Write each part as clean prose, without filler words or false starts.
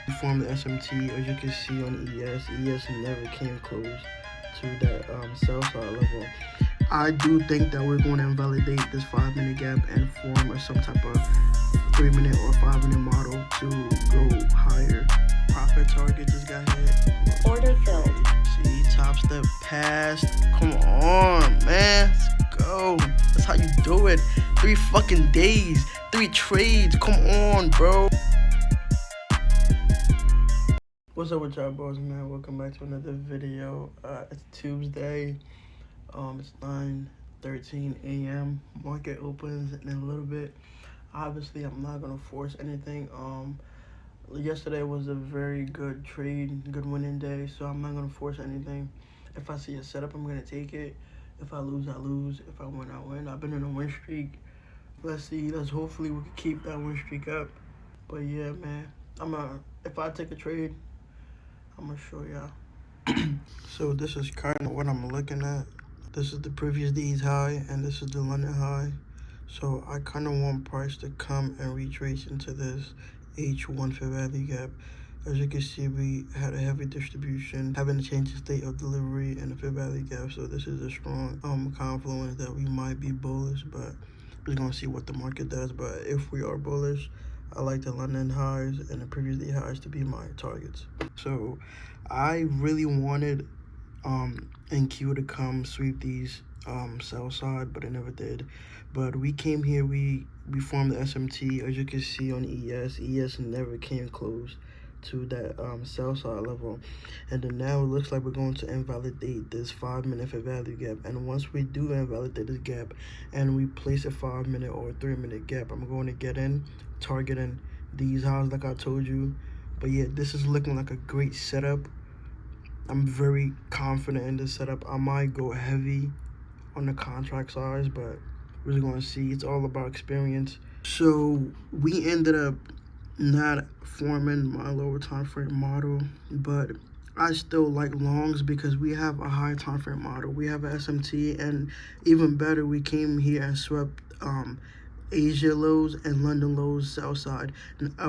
Formed the SMT, as you can see on ES never came close to that sell side level. I do think that we're going to invalidate this 5-minute gap and form some type of 3-minute or 5-minute model to go higher. Profit target just got hit. Order filled. See, top step passed. Come on, man. Let's go. That's how you do it. 3 fucking days, 3 trades. Come on, bro. What's up with y'all boys, man? Welcome back to another video. It's Tuesday. It's 9:13 a.m. Market opens in a little bit. Obviously, I'm not gonna force anything. Yesterday was a very good trade, good winning day, so I'm not gonna force anything. If I see a setup, I'm gonna take it. If I lose, I lose. If I win, I win. I've been in a win streak. Let's see. Hopefully we can keep that win streak up. But yeah, man. If I take a trade, I'm gonna show y'all. So this is kind of what I'm looking at. This is the previous day's high, and this is the London high. So I kind of want price to come and retrace into this H1 fair value gap. As you can see, we had a heavy distribution, having to change the state of delivery and the fair value gap. So this is a strong confluence that we might be bullish, but we're gonna see what the market does. But if we are bullish, I like the London highs and the previous day highs to be my targets. So I really wanted NQ to come sweep these sell side, but it never did. But we came here, we formed the SMT, as you can see on ES never came close to that sell side level. And then now it looks like we're going to invalidate this 5-minute fair value gap. And once we do invalidate this gap and we place a 5-minute or 3-minute gap, I'm going to get in, targeting these highs like I told you. But yeah, this is looking like a great setup. I'm very confident in this setup. I might go heavy on the contract size, but we're just going to see. It's all about experience. So we ended up not forming my lower time frame model, but I still like longs because we have a high time frame model. We have an SMT, and even better, we came here and swept Asia lows and London lows sell side.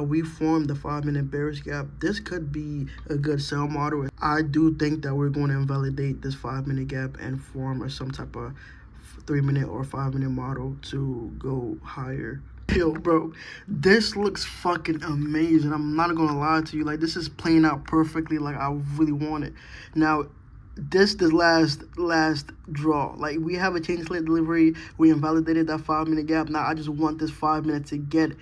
We formed the 5-minute bearish gap. This could be a good sell model. I do think that we're going to invalidate this 5-minute gap and form some type of 3-minute or 5-minute model to go higher. Yo, bro, this looks fucking amazing. I'm not gonna lie to you. Like, this is playing out perfectly like I really want it. Now, this the last draw. Like, we have a change late delivery. We invalidated that 5-minute gap. Now I just want this 5 minutes to get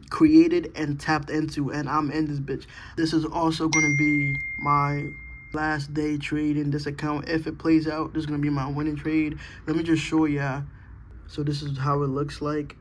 created and tapped into, and I'm in this bitch. This is also gonna be my last day trade in this account. If it plays out, this is gonna be my winning trade. Let me just show ya. So this is how it looks like.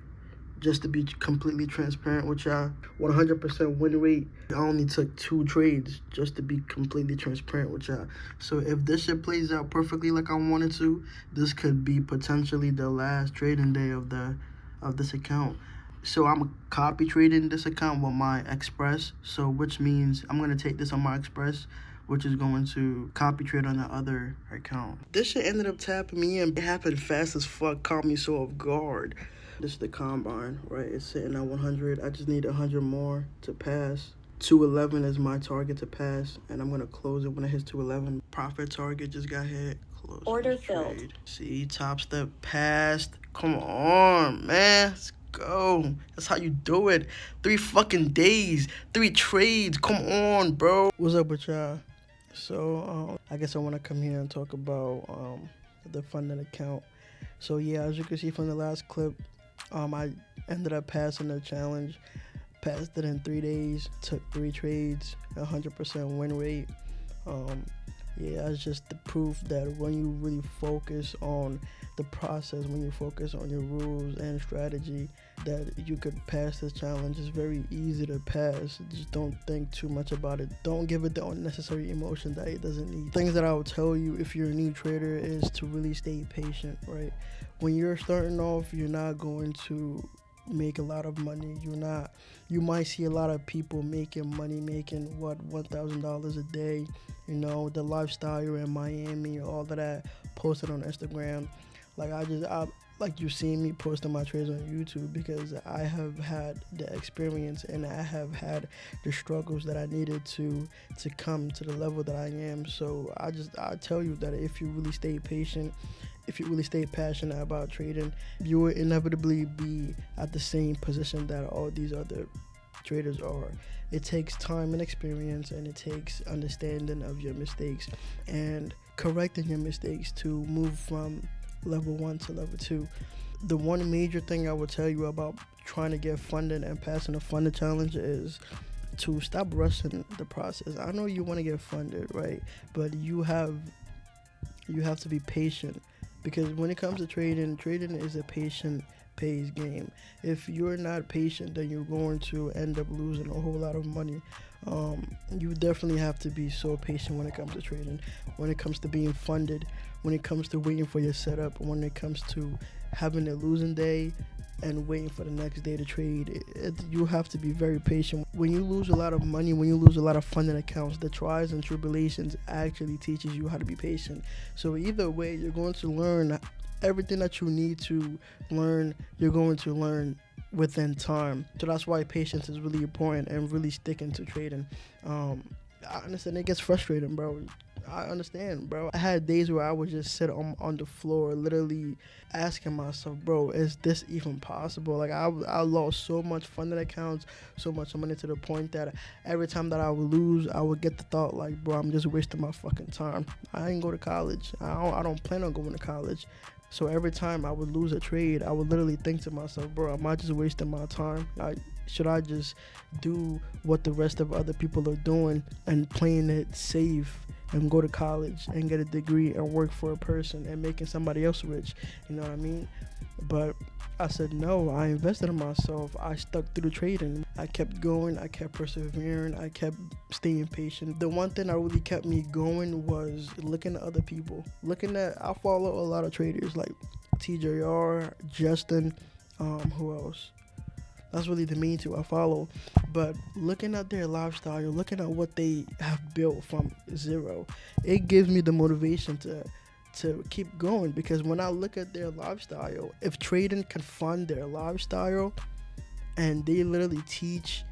Just to be completely transparent with y'all, 100% win rate. I only took 2 trades just to be completely transparent with y'all. So if this shit plays out perfectly like I wanted to, this could be potentially the last trading day of this account. So I'm copy trading this account with my Express. So which means I'm gonna take this on my Express, which is going to copy trade on the other account. This shit ended up tapping me in. It happened fast as fuck, caught me so off guard. This is the combine, right? It's sitting at 100. I just need 100 more to pass. 211 is my target to pass, and I'm gonna close it when it hits 211. Profit target just got hit. Close. Order filled. Trade. See, top step passed. Come on, man. Let's go. That's how you do it. 3 fucking days, 3 trades. Come on, bro. What's up with y'all? So I guess I want to come here and talk about the funding account. So yeah, as you can see from the last clip, I ended up passing the challenge, passed it in 3 days, took 3 trades, 100% win rate. Yeah, it's just the proof that when you really focus on the process, when you focus on your rules and strategy, that you could pass this challenge. It's very easy to pass. Just don't think too much about it. Don't give it the unnecessary emotion that it doesn't need. Things that I would tell you if you're a new trader is to really stay patient, right? When you're starting off, you're not going to make a lot of money. You might see a lot of people making money, making $1,000 a day, you know, the lifestyle, you're in Miami, all of that, posted on Instagram. Like, like you seen me posting my trades on YouTube, because I have had the experience and I have had the struggles that I needed to come to the level that I am. So I tell you that if you really stay patient, if you really stay passionate about trading, you will inevitably be at the same position that all these other traders are. It takes time and experience, and it takes understanding of your mistakes and correcting your mistakes to move from level 1 to level 2. The one major thing I will tell you about trying to get funded and passing a funded challenge is to stop rushing the process. I know you want to get funded, right? But you have to be patient, because when it comes to trading is a patient pays game. If you're not patient, then you're going to end up losing a whole lot of money. You definitely have to be so patient when it comes to trading, when it comes to being funded, when it comes to waiting for your setup, when it comes to having a losing day and waiting for the next day to trade. You have to be very patient. When you lose a lot of money, when you lose a lot of funded accounts, the trials and tribulations actually teaches you how to be patient. So either way, you're going to learn everything that you need to learn. You're going to learn within time. So that's why patience is really important, and really sticking to trading. I understand it gets frustrating, bro. I understand, bro. I had days where I would just sit on the floor, literally asking myself, bro, is this even possible? Like, I lost so much funded accounts, so much money, to the point that every time that I would lose, I would get the thought, like, bro, I'm just wasting my fucking time. I ain't go to college. I don't plan on going to college. So every time I would lose a trade, I would literally think to myself, bro, am I just wasting my time? Should I just do what the rest of other people are doing and playing it safe and go to college and get a degree and work for a person and making somebody else rich? You know what I mean? But I said no. I invested in myself. I stuck through the trading. I kept going. I kept persevering. I kept staying patient. The one thing that really kept me going was looking at other people. I follow a lot of traders like TJR, Justin, who else? That's really the main two I follow. But looking at their lifestyle, looking at what they have built from zero, it gives me the motivation to keep going. Because when I look at their lifestyle, if trading can fund their lifestyle, and they literally teach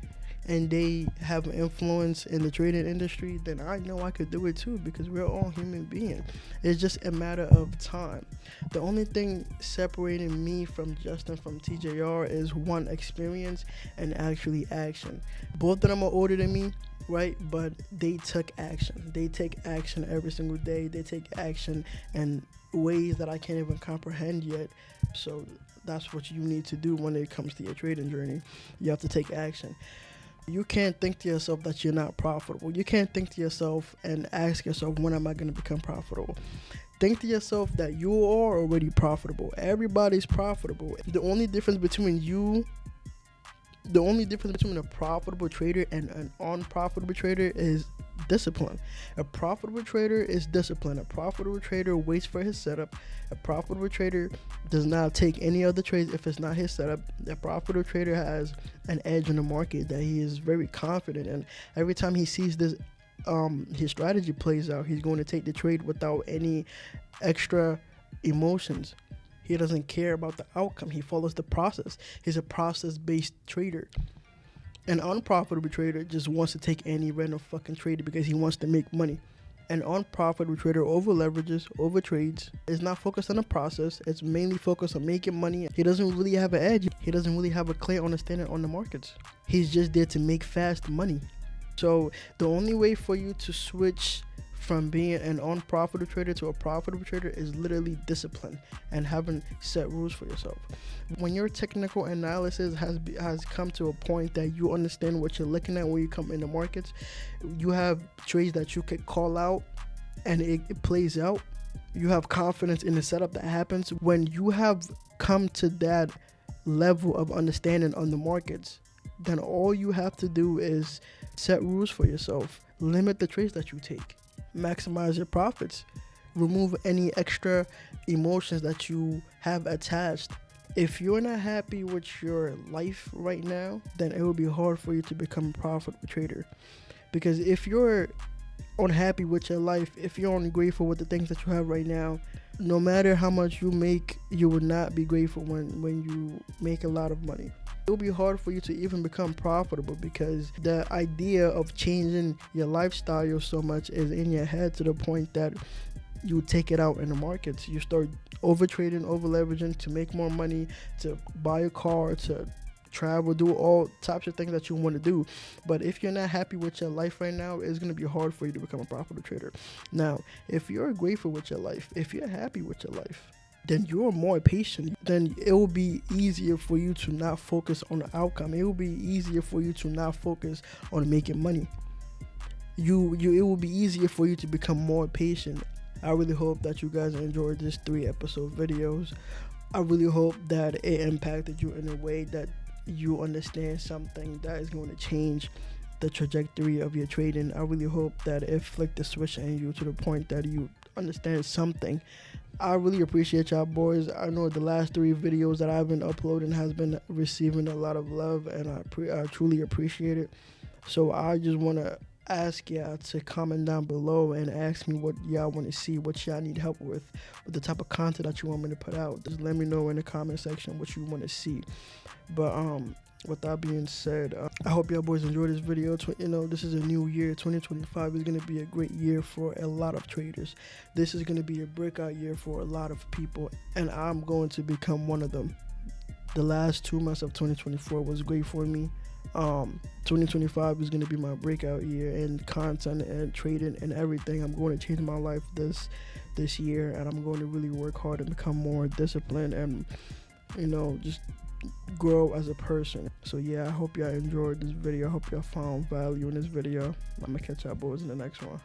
and they have influence in the trading industry, then I know I could do it too, because we're all human beings. It's just a matter of time. The only thing separating me from Justin, from TJR, is one, experience, and actually action. Both of them are older than me, right? But they took action. They take action every single day. They take action in ways that I can't even comprehend yet. So that's what you need to do when it comes to your trading journey. You have to take action. You can't think to yourself that you're not profitable. You can't think to yourself and ask yourself, when am I going to become profitable? Think to yourself that you are already profitable. Everybody's profitable. The only difference between a profitable trader and an unprofitable trader is discipline. A profitable trader is disciplined. A profitable trader waits for his setup. A profitable trader does not take any other trades if it's not his setup. A profitable trader has an edge in the market that he is very confident in. Every time he sees this, his strategy plays out, he's going to take the trade without any extra emotions. He doesn't care about the outcome. He follows the process. He's a process-based trader. An unprofitable trader just wants to take any random fucking trade because he wants to make money. An unprofitable trader over leverages, over trades, is not focused on the process. It's mainly focused on making money. He doesn't really have an edge. He doesn't really have a clear understanding on the markets. He's just there to make fast money. So the only way for you to switch from being an unprofitable trader to a profitable trader is literally discipline and having set rules for yourself. When your technical analysis has come to a point that you understand what you're looking at when you come in the markets, you have trades that you could call out and it plays out. You have confidence in the setup that happens. When you have come to that level of understanding on the markets, then all you have to do is set rules for yourself. Limit the trades that you take. Maximize your profits. Remove any extra emotions that you have attached. If you're not happy with your life right now, then it will be hard for you to become a profitable trader. Because if you're unhappy with your life, if you're only grateful with the things that you have right now, no matter how much you make, you will not be grateful when you make a lot of money. It will be hard for you to even become profitable, because the idea of changing your lifestyle so much is in your head, to the point that you take it out in the markets. You start over trading, over leveraging to make more money, to buy a car, to travel, do all types of things that you want to do. But if you're not happy with your life right now, it's going to be hard for you to become a profitable trader. Now, if you're grateful with your life, if you're happy with your life, then you're more patient. Then it will be easier for you to not focus on the outcome. It will be easier for you to not focus on making money. It will be easier for you to become more patient. I really hope that you guys enjoyed this 3-episode videos. I really hope that it impacted you in a way that you understand something that is going to change the trajectory of your trading. I really hope that it flicked the switch in you to the point that you understand something. I really appreciate y'all boys. I know the last 3 videos that I've been uploading has been receiving a lot of love, and I truly appreciate it. So I just want to ask y'all to comment down below and ask me what y'all want to see, what y'all need help with the type of content that you want me to put out. Just let me know in the comment section what you want to see. But with that being said, I hope y'all boys enjoy this video. This is a new year. 2025 is going to be a great year for a lot of traders. This is going to be a breakout year for a lot of people, and I'm going to become one of them. The last 2 months of 2024 was great for me. 2025 is going to be my breakout year in content and trading and everything. I'm going to change my life this year, and I'm going to really work hard and become more disciplined and just grow as a person. So yeah, I hope y'all enjoyed this video. I hope y'all found value in this video. I'm gonna catch y'all boys in the next one.